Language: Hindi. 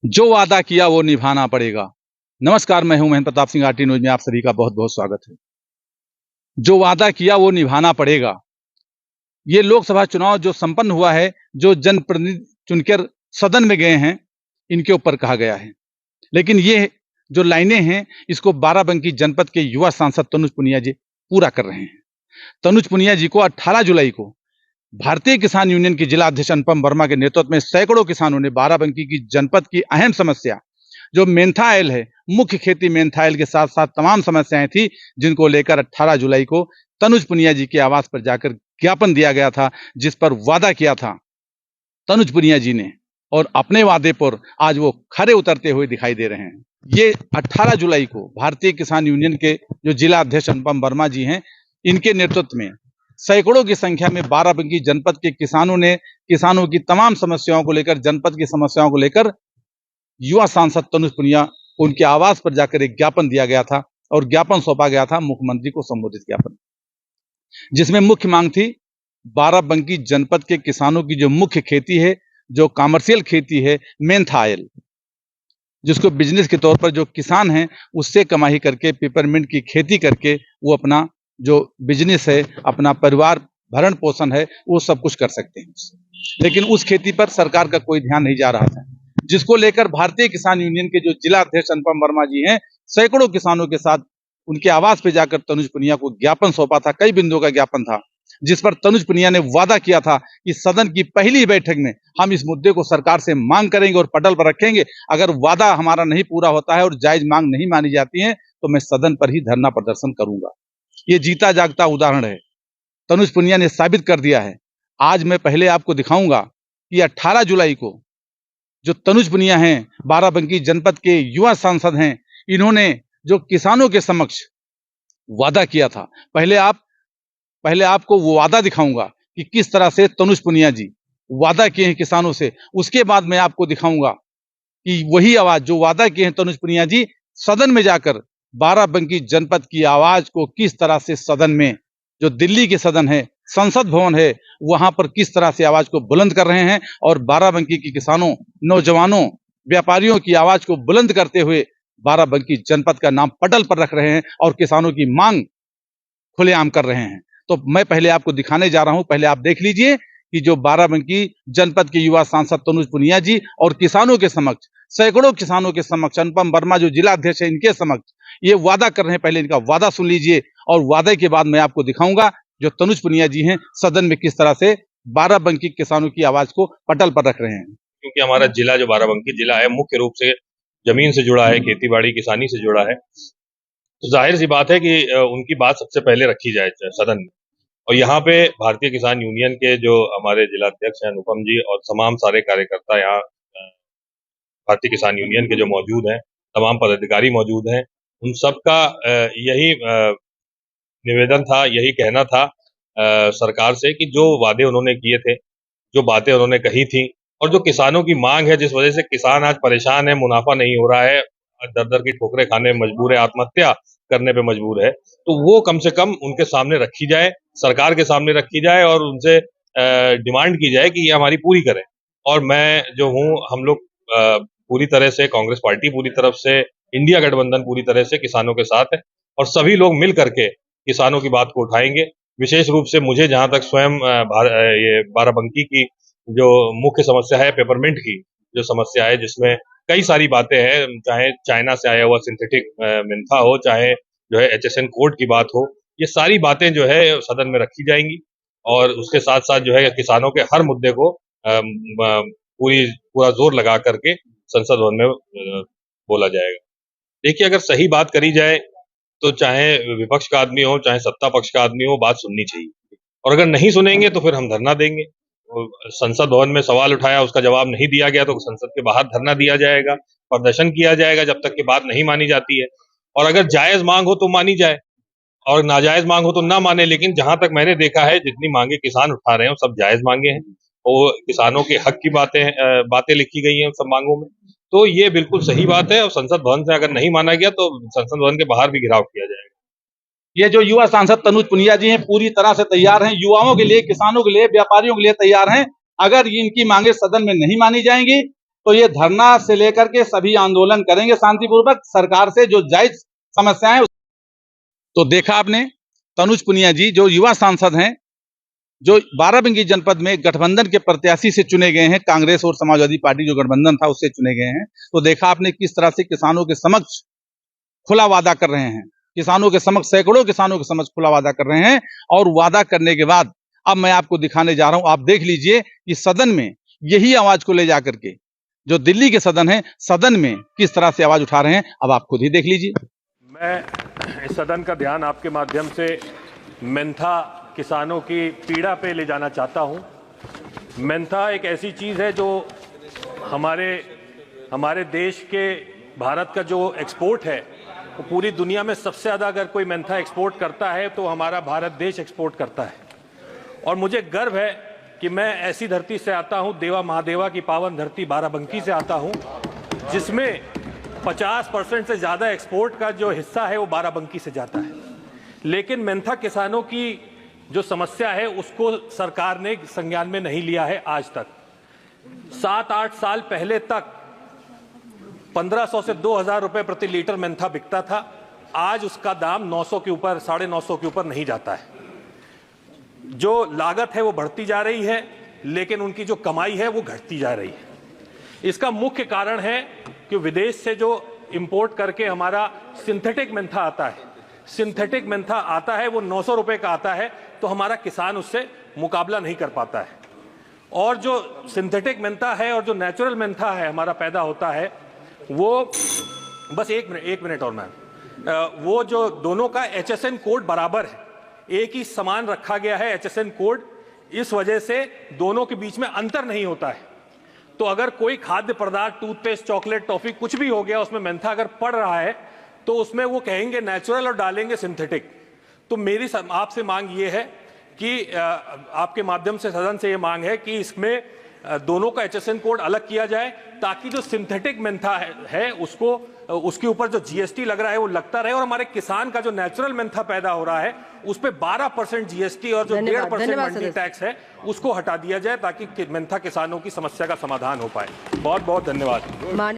जो वादा किया वो निभाना पड़ेगा। नमस्कार, मैं हूं महेंद्र प्रताप सिंह, आरटी न्यूज में आप सभी का बहुत बहुत स्वागत है। जो वादा किया वो निभाना पड़ेगा। ये लोकसभा चुनाव जो संपन्न हुआ है, जो जनप्रतिनिधि चुनकर सदन में गए हैं, इनके ऊपर कहा गया है। लेकिन ये जो लाइनें हैं, इसको बाराबंकी जनपद के युवा सांसद तनुज पुनिया जी पूरा कर रहे हैं। तनुज पुनिया जी को 18 जुलाई को भारतीय किसान यूनियन के जिला अध्यक्ष अनुपम वर्मा के नेतृत्व में सैकड़ों किसानों ने बाराबंकी की जनपद की अहम समस्या जो मेंथा ऑयल है, मुख्य खेती मेंथा ऑयल के साथ साथ तमाम समस्याएं थी, जिनको लेकर 18 जुलाई को तनुज पुनिया जी के आवास पर जाकर ज्ञापन दिया गया था, जिस पर वादा किया था तनुज पुनिया जी ने, और अपने वादे पर आज वो खरे उतरते हुए दिखाई दे रहे हैं। ये 18 जुलाई को भारतीय किसान यूनियन के जो जिला अध्यक्ष अनुपम वर्मा जी हैं, इनके नेतृत्व में सैकड़ों की संख्या में बाराबंकी जनपद के किसानों की तमाम समस्याओं को लेकर, जनपद की समस्याओं को लेकर युवा सांसद तनुज पुनिया को उनके आवास पर जाकर एक ज्ञापन दिया गया था, और ज्ञापन सौंपा गया था मुख्यमंत्री को संबोधित ज्ञापन, जिसमें मुख्य मांग थी बाराबंकी जनपद के किसानों की जो मुख्य खेती है, जो कमर्शियल खेती है, मेंथा ऑयल, जिसको बिजनेस के तौर पर जो किसान हैं उससे कमाई करके, पेपरमिंट की खेती करके वो अपना जो बिजनेस है, अपना परिवार भरण पोषण है, वो सब कुछ कर सकते हैं। लेकिन उस खेती पर सरकार का कोई ध्यान नहीं जा रहा था, जिसको लेकर भारतीय किसान यूनियन के जो जिला अध्यक्ष अनुपम वर्मा जी हैं, सैकड़ों किसानों के साथ उनके आवास पे जाकर तनुज पुनिया को ज्ञापन सौंपा था। कई बिंदुओं का ज्ञापन था, जिस पर तनुज पुनिया ने वादा किया था कि सदन की पहली बैठक में हम इस मुद्दे को सरकार से मांग करेंगे और पटल पर रखेंगे। अगर वादा हमारा नहीं पूरा होता है और जायज मांग नहीं मानी जाती है, तो मैं सदन पर ही धरना प्रदर्शन करूंगा। ये जीता जागता उदाहरण है, तनुज पुनिया ने साबित कर दिया है। आज मैं पहले आपको दिखाऊंगा कि 18 जुलाई को जो तनुज पुनिया हैं, बाराबंकी जनपद के युवा सांसद हैं, इन्होंने जो किसानों के समक्ष वादा किया था, पहले आपको वो वादा दिखाऊंगा कि किस तरह से तनुज पुनिया जी वादा किए हैं किसानों से। उसके बाद मैं आपको दिखाऊंगा कि वही आवाज जो वादा किए हैं तनुज पुनिया जी, सदन में जाकर बाराबंकी जनपद की आवाज को किस तरह से सदन में, जो दिल्ली के सदन है, संसद भवन है, वहां पर किस तरह से आवाज को बुलंद कर रहे हैं, और बाराबंकी के किसानों, नौजवानों, व्यापारियों की आवाज को बुलंद करते हुए बाराबंकी जनपद का नाम पटल पर रख रहे हैं और किसानों की मांग खुलेआम कर रहे हैं। तो मैं पहले आपको दिखाने जा रहा हूं, पहले आप देख लीजिए कि जो बाराबंकी जनपद के युवा सांसद तनुज पुनिया जी और किसानों के समक्ष, सैकड़ों किसानों के समक्ष, अनुपम वर्मा जो जिला अध्यक्ष है, इनके समक्ष ये वादा कर रहे हैं। पहले इनका वादा सुन लीजिए, और वादे के बाद मैं आपको दिखाऊंगा जो तनुज पुनिया जी हैं सदन में किस तरह से बाराबंकी किसानों की आवाज को पटल पर रख रहे हैं। क्योंकि हमारा जिला जो बाराबंकी जिला है, मुख्य रूप से जमीन से जुड़ा है, खेती बाड़ी किसानी से जुड़ा है, तो जाहिर सी बात है कि उनकी बात सबसे पहले रखी जाए सदन में। और यहाँ पे भारतीय किसान यूनियन के जो हमारे जिला अध्यक्ष हैं अनुपम जी, और तमाम सारे कार्यकर्ता यहाँ भारतीय किसान यूनियन के जो मौजूद हैं, तमाम पदाधिकारी मौजूद हैं, उन सबका यही निवेदन था, यही कहना था सरकार से कि जो वादे उन्होंने किए थे, जो बातें उन्होंने कही थी, और जो किसानों की मांग है, जिस वजह से किसान आज परेशान है, मुनाफा नहीं हो रहा है, दर-दर की ठोकरें खाने में मजबूर है, आत्महत्या करने पे मजबूर है, तो वो कम से कम उनके सामने रखी जाए, सरकार के सामने रखी जाए, और उनसे डिमांड की जाए कि ये हमारी पूरी करें। और मैं जो हूँ, हम लोग पूरी तरह से, कांग्रेस पार्टी पूरी तरफ से, इंडिया गठबंधन पूरी तरह से किसानों के साथ है, और सभी लोग मिल करके किसानों की बात को उठाएंगे। विशेष रूप से मुझे जहां तक स्वयं ये बाराबंकी की जो मुख्य समस्या है, पेपरमिंट की जो समस्या है, जिसमें कई सारी बातें हैं, चाहे चाइना से आया हुआ सिंथेटिक मेंथा हो, चाहे जो है HSN कोड की बात हो, ये सारी बातें जो है सदन में रखी जाएंगी, और उसके साथ साथ जो है किसानों के हर मुद्दे को पूरा जोर लगा करके संसद भवन में बोला जाएगा। देखिए, अगर सही बात करी जाए तो चाहे विपक्ष का आदमी हो, चाहे सत्ता पक्ष का आदमी हो, बात सुननी चाहिए, और अगर नहीं सुनेंगे तो फिर हम धरना देंगे। संसद भवन में सवाल उठाया, उसका जवाब नहीं दिया गया तो संसद के बाहर धरना दिया जाएगा, प्रदर्शन किया जाएगा जब तक कि बात नहीं मानी जाती है। और अगर जायज मांग हो तो मानी जाए, और नाजायज मांग हो तो ना माने। लेकिन जहां तक मैंने देखा है, जितनी मांगे किसान उठा रहे हैं वो सब जायज मांगे हैं, और किसानों के हक की बातें लिखी गई हैं उन सब मांगों में। तो ये बिल्कुल सही बात है, और संसद भवन से अगर नहीं माना गया तो संसद भवन के बाहर भी घेराव किया जाएगा। ये जो युवा सांसद तनुज पुनिया जी हैं पूरी तरह से तैयार हैं, युवाओं के लिए, किसानों के लिए, व्यापारियों के लिए तैयार हैं। अगर इनकी मांगे सदन में नहीं मानी जाएंगी तो ये धरना से लेकर के सभी आंदोलन करेंगे शांतिपूर्वक, सरकार से जो जायज समस्याएं। तो देखा आपने तनुज पुनिया जी जो युवा सांसद हैं, जो बाराबंकी जनपद में गठबंधन के प्रत्याशी से चुने गए हैं, कांग्रेस और समाजवादी पार्टी जो गठबंधन था उससे चुने गए हैं। तो देखा आपने किस तरह से किसानों के समक्ष खुला वादा कर रहे हैं, किसानों के समक्ष, सैकड़ों किसानों के समक्ष खुला वादा कर रहे हैं। और वादा करने के बाद अब मैं आपको दिखाने जा रहा हूं, आप देख लीजिए कि सदन में यही आवाज को ले जाकर के, जो दिल्ली के सदन है, सदन में किस तरह से आवाज उठा रहे हैं, अब आप खुद ही देख लीजिए। मैं इस सदन का ध्यान आपके माध्यम से मेंथा किसानों की पीड़ा पे ले जाना चाहता हूं। मेंथा एक ऐसी चीज़ है जो हमारे देश के, भारत का जो एक्सपोर्ट है वो पूरी दुनिया में सबसे ज़्यादा अगर कोई मेंथा एक्सपोर्ट करता है तो हमारा भारत देश एक्सपोर्ट करता है। और मुझे गर्व है कि मैं ऐसी धरती से आता हूं, देवा महादेवा की पावन धरती बाराबंकी से आता हूं, जिसमें 50% से ज़्यादा एक्सपोर्ट का जो हिस्सा है वो बाराबंकी से जाता है। लेकिन मेंथा किसानों की जो समस्या है उसको सरकार ने संज्ञान में नहीं लिया है आज तक। 7-8 साल पहले तक 1500 से 2000 रुपए प्रति लीटर मेंथा बिकता था। आज उसका दाम 900 के ऊपर, 950 के ऊपर नहीं जाता है। जो लागत है वो बढ़ती जा रही है, लेकिन उनकी जो कमाई है वो घटती जा रही है। इसका मुख्य कारण है कि विदेश से जो इंपोर्ट करके हमारा सिंथेटिक मेंथा आता है, सिंथेटिक मेंथा आता है वो 900 रुपए का आता है, तो हमारा किसान उससे मुकाबला नहीं कर पाता है। और जो सिंथेटिक मेंथा है और जो नेचुरल मेंथा है हमारा पैदा होता है वो, बस एक मिनट और मैम, वो जो दोनों का HSN कोड बराबर है, एक ही समान रखा गया है HSN कोड, इस वजह से दोनों के बीच में अंतर नहीं होता है। तो अगर कोई खाद्य पदार्थ, टूथपेस्ट, चॉकलेट, टॉफी कुछ भी हो गया, उसमें मेंथा अगर पड़ रहा है तो उसमें वो कहेंगे नेचुरल और डालेंगे सिंथेटिक। तो मेरी आपसे मांग ये है कि आपके माध्यम से सदन से ये मांग है कि इसमें दोनों का HSN कोड अलग किया जाए, ताकि जो सिंथेटिक मेंथा है उसको, उसके ऊपर जो GST लग रहा है वो लगता रहे, और हमारे किसान का जो नेचुरल मेंथा पैदा हो रहा है उस पे 12% GST और जो 1.5% मंडी टैक्स है उसको हटा दिया जाए, ताकि मेंथा किसानों की समस्या का समाधान हो पाए। बहुत बहुत धन्यवाद।